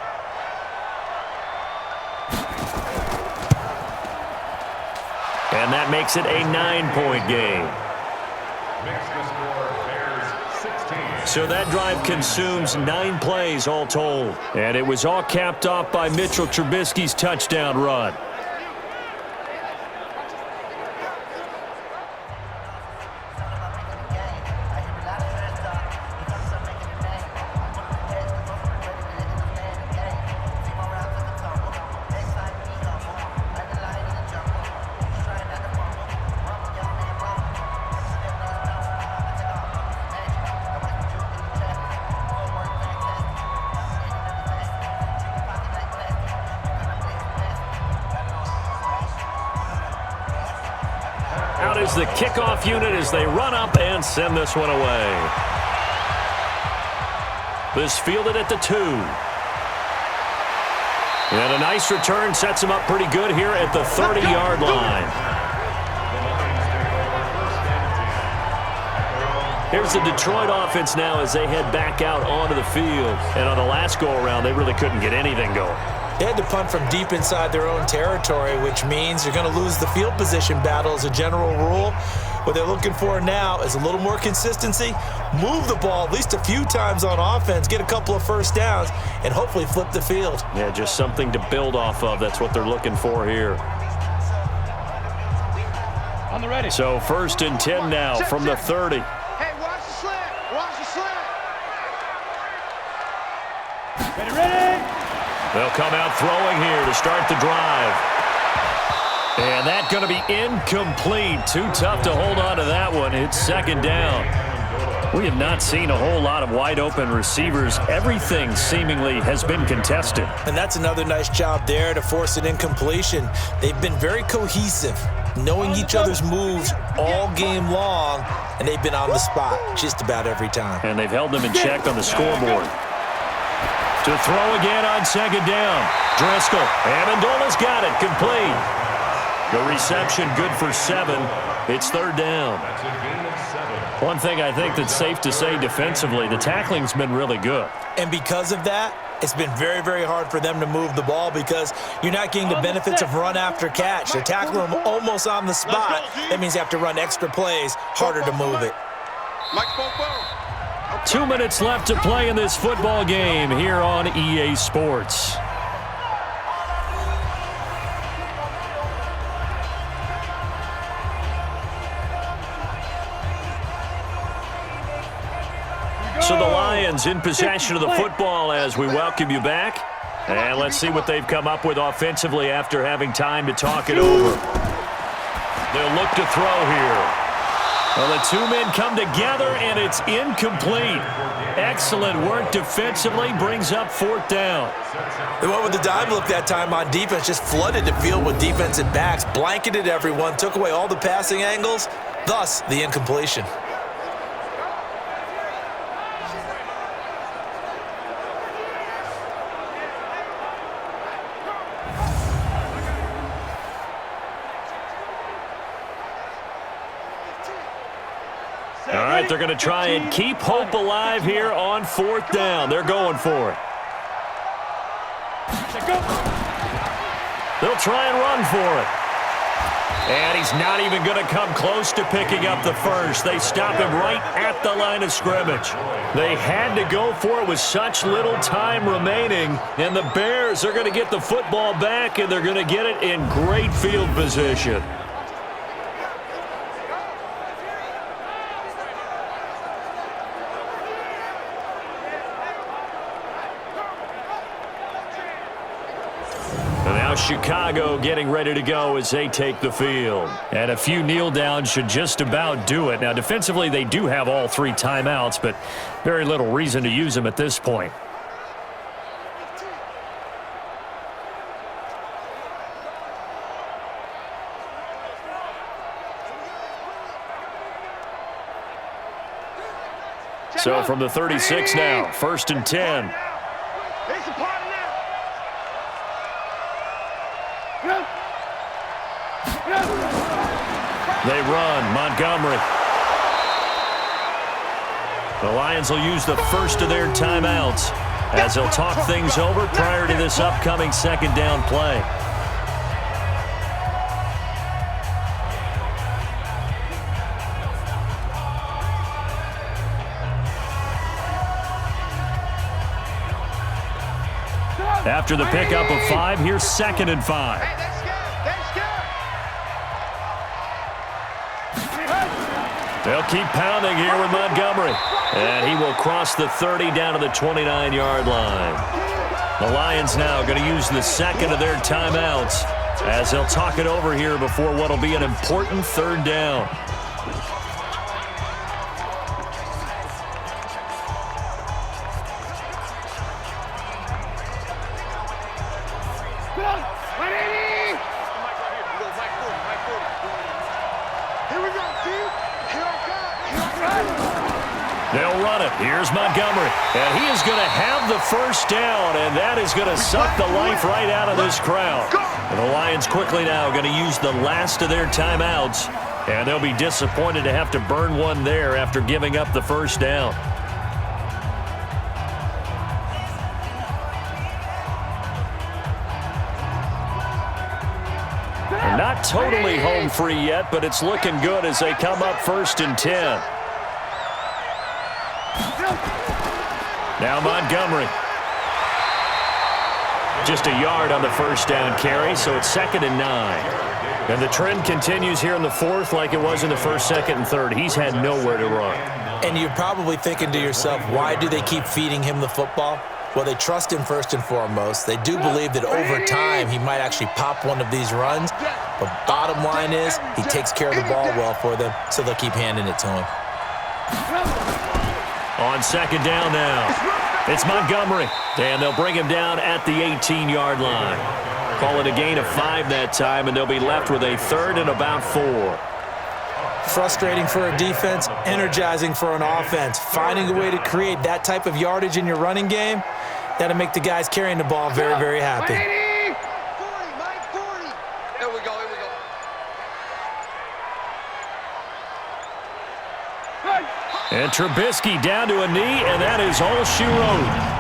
And that makes it a 9-point game. So that drive consumes 9 plays all told. And it was all capped off by Mitchell Trubisky's touchdown run. Out is the kickoff unit as they run up and send this one away. This fielded at the 2. And a nice return sets him up pretty good here at the 30-yard line. Here's the Detroit offense now as they head back out onto the field. And on the last go-around, they really couldn't get anything going. They had to punt from deep inside their own territory, which means you're going to lose the field position battle as a general rule. What they're looking for now is a little more consistency, move the ball at least a few times on offense, get a couple of first downs, and hopefully flip the field. Yeah, just something to build off of. That's what they're looking for here. On the ready. So 1st and 10 now from the 30. Hey, watch the slant. Watch the slant. Ready. They'll come out throwing here to start the drive. And that's going to be incomplete. Too tough to hold on to that one. It's 2nd down. We have not seen a whole lot of wide-open receivers. Everything seemingly has been contested. And that's another nice job there to force an incompletion. They've been very cohesive, knowing each other's moves all game long, and they've been on the spot just about every time. And they've held them in check on the scoreboard. To throw again on 2nd down. Driscoll. Amendola's got it. Complete. The reception good for 7. It's 3rd down. One thing I think that's safe to say defensively, the tackling's been really good. And because of that, it's been very, very hard for them to move the ball because you're not getting the benefits of run after catch. They're tackling them almost on the spot. That means you have to run extra plays, harder to move it. 2 minutes left to play in this football game here on EA Sports. So the Lions in possession of the football as we welcome you back. And let's see what they've come up with offensively after having time to talk it over. They'll look to throw here. Well, the 2 men come together, and it's incomplete. Excellent work defensively, brings up 4th down. They went with the dime look that time on defense, just flooded the field with defensive backs, blanketed everyone, took away all the passing angles, thus the incompletion. All right, they're going to try and keep hope alive here on 4th down. They're going for it. They'll try and run for it. And he's not even going to come close to picking up the first. They stop him right at the line of scrimmage. They had to go for it with such little time remaining. And the Bears are going to get the football back, and they're going to get it in great field position. And now Chicago getting ready to go as they take the field. And a few kneel downs should just about do it. Now, defensively, they do have all 3 timeouts, but very little reason to use them at this point. So from the 36 now, 1st and 10. They run. Montgomery. The Lions will use the first of their timeouts as they'll talk things over prior to this upcoming 2nd down play. After the pickup of 5, here's 2nd and 5. They'll keep pounding here with Montgomery. And he will cross the 30 down to the 29-yard line. The Lions now going to use the 2nd of their timeouts as they'll talk it over here before what will be an important 3rd down. They'll run it. Here's Montgomery. And he is going to have the 1st down, and that is going to suck the life right out of this crowd. And the Lions quickly now going to use the last of their timeouts, and they'll be disappointed to have to burn one there after giving up the 1st down. They're not totally home free yet, but it's looking good as they come up 1st and 10. Now Montgomery. Just a yard on the 1st down carry, so it's 2nd and 9. And the trend continues here in the 4th like it was in the 1st, 2nd, and 3rd. He's had nowhere to run. And you're probably thinking to yourself, why do they keep feeding him the football? Well, they trust him first and foremost. They do believe that over time he might actually pop one of these runs. But bottom line is he takes care of the ball well for them, so they'll keep handing it to him. On 2nd down now, it's Montgomery, and they'll bring him down at the 18-yard line. Call it a gain of 5 that time, and they'll be left with a 3rd and about 4. Frustrating for a defense, energizing for an offense. Finding a way to create that type of yardage in your running game, that'll make the guys carrying the ball very, very happy. 40, Mike, 40. Here we go, here we go. And Trubisky down to a knee, and that is all she wrote.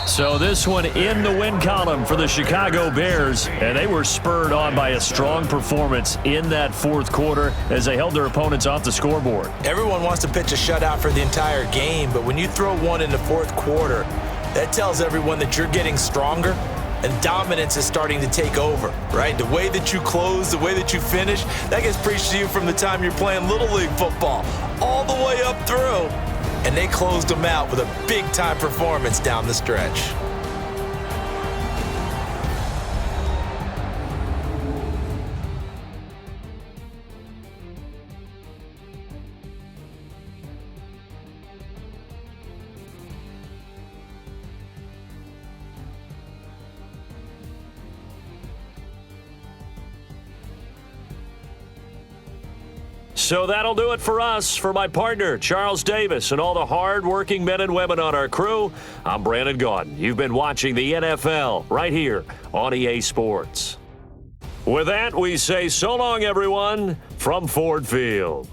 So this one in the win column for the Chicago Bears, and they were spurred on by a strong performance in that 4th quarter as they held their opponents off the scoreboard. Everyone wants to pitch a shutout for the entire game, but when you throw one in the 4th quarter, that tells everyone that you're getting stronger and dominance is starting to take over, right? The way that you close, the way that you finish, that gets preached to you from the time you're playing Little League football all the way up through. And they closed them out with a big-time performance down the stretch. So that'll do it for us. For my partner, Charles Davis, and all the hard-working men and women on our crew, I'm Brandon Gaudin. You've been watching the NFL right here on EA Sports. With that, we say so long, everyone, from Ford Field.